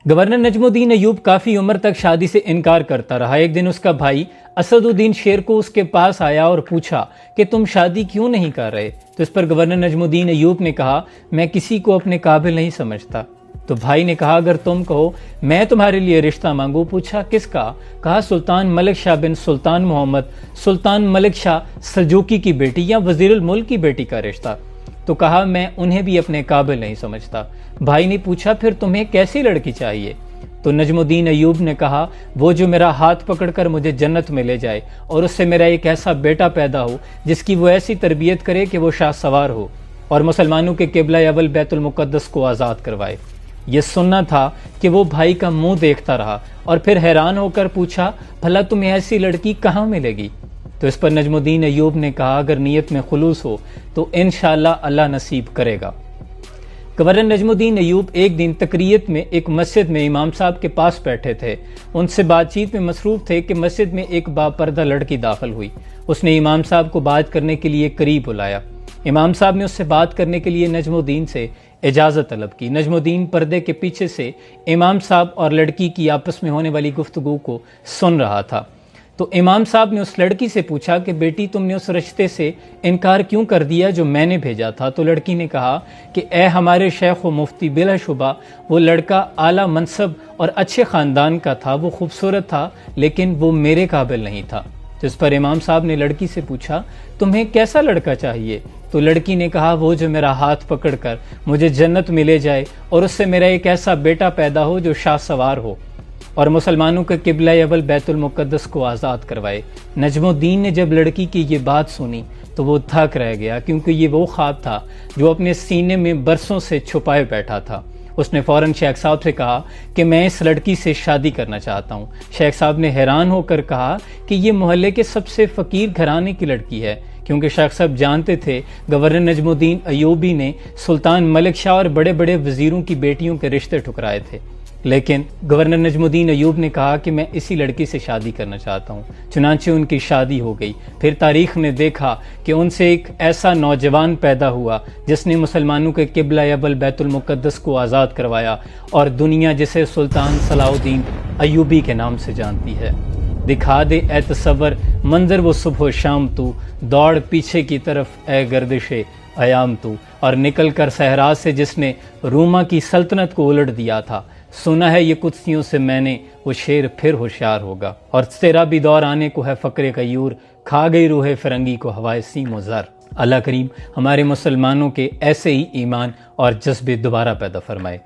Governor نجم الدین ایوب کافی عمر تک شادی سے انکار کرتا رہا۔ ایک دن اس کا بھائی اسد الدین شیر کو اس کے پاس آیا اور پوچھا کہ تم شادی کیوں نہیں کر رہے؟ تو اس پر گورنر نجم الدین ایوب نے کہا میں کسی کو اپنے قابل نہیں سمجھتا۔ تو بھائی نے کہا اگر تم کہو میں تمہارے لیے رشتہ مانگوں۔ پوچھا کس کا؟ کہا سلطان ملک شاہ بن سلطان محمد سلطان ملک شاہ سلجوقی کی بیٹی یا وزیر الملک کی بیٹی کا رشتہ۔ تو کہا میں انہیں بھی اپنے قابل نہیں سمجھتا۔ بھائی نے پوچھا پھر تمہیں کیسی لڑکی چاہیے؟ تو نجم الدین ایوب نے کہا وہ جو میرا ہاتھ پکڑ کر مجھے جنت میں لے جائے اور اس سے میرا ایک ایسا بیٹا پیدا ہو جس کی وہ ایسی تربیت کرے کہ وہ شاہ سوار ہو اور مسلمانوں کے قبلہ اول بیت المقدس کو آزاد کروائے۔ یہ سننا تھا کہ وہ بھائی کا منہ دیکھتا رہا اور پھر حیران ہو کر پوچھا بھلا تمہیں ایسی لڑکی کہاں ملے گی؟ تو اس پر نجم الدین ایوب نے کہا اگر نیت میں خلوص ہو تو انشاءاللہ اللہ نصیب کرے گا۔ گورنر نجم الدین ایوب ایک دن تقریت میں ایک مسجد میں امام صاحب کے پاس بیٹھے تھے۔ ان سے بات چیت میں مصروف تھے کہ مسجد میں ایک باپردہ لڑکی داخل ہوئی۔ اس نے امام صاحب کو بات کرنے کے لیے قریب بلایا۔ امام صاحب نے اس سے بات کرنے کے لیے نجم الدین سے اجازت طلب کی۔ نجم الدین پردے کے پیچھے سے امام صاحب اور لڑکی کی آپس میں ہونے والی گفتگو کو سن رہا تھا۔ تو امام صاحب نے اس لڑکی سے پوچھا کہ بیٹی تم نے اس رشتے سے انکار کیوں کر دیا جو میں نے بھیجا تھا؟ تو لڑکی نے کہا کہ اے ہمارے شیخ و مفتی بلا شبہ وہ لڑکا اعلیٰ منصب اور اچھے خاندان کا تھا، وہ خوبصورت تھا لیکن وہ میرے قابل نہیں تھا۔ جس پر امام صاحب نے لڑکی سے پوچھا تمہیں کیسا لڑکا چاہیے؟ تو لڑکی نے کہا وہ جو میرا ہاتھ پکڑ کر مجھے جنت میں لے جائے اور اس سے میرا ایک ایسا بیٹا پیدا ہو جو شاہ سوار ہو اور مسلمانوں کے قبلہ اول بیت المقدس کو آزاد کروائے۔ نجم الدین نے جب لڑکی کی یہ بات سنی تو وہ تھک رہ گیا کیونکہ یہ وہ خواب تھا جو اپنے سینے میں برسوں سے چھپائے بیٹھا تھا۔ اس نے فوراً شیخ صاحب سے کہا کہ میں اس لڑکی سے شادی کرنا چاہتا ہوں۔ شیخ صاحب نے حیران ہو کر کہا کہ یہ محلے کے سب سے فقیر گھرانے کی لڑکی ہے، کیونکہ شیخ صاحب جانتے تھے گورنر نجم الدین ایوبی نے سلطان ملک شاہ اور بڑے بڑے وزیروں کی بیٹیوں کے رشتے ٹھکرائے تھے۔ لیکن گورنر نجم الدین ایوب نے کہا کہ میں اسی لڑکی سے شادی کرنا چاہتا ہوں۔ چنانچہ ان کی شادی ہو گئی۔ پھر تاریخ نے دیکھا کہ ان سے ایک ایسا نوجوان پیدا ہوا جس نے مسلمانوں کے قبلہ اول بیت المقدس کو آزاد کروایا اور دنیا جسے سلطان صلاح الدین ایوبی کے نام سے جانتی ہے۔ دکھا دے اے تصور منظر وہ صبح و شام تو، دوڑ پیچھے کی طرف اے گردش ایام تو، اور نکل کر صحرا سے جس نے روما کی سلطنت کو الٹ دیا تھا۔ سنا ہے یہ قدسیوں سے میں نے وہ شیر پھر ہوشیار ہوگا، اور تیرا بھی دور آنے کو ہے فقر غیور، کھا گئی روح فرنگی کو ہوائے سیم و زر۔ اللہ کریم ہمارے مسلمانوں کے ایسے ہی ایمان اور جذبے دوبارہ پیدا فرمائے۔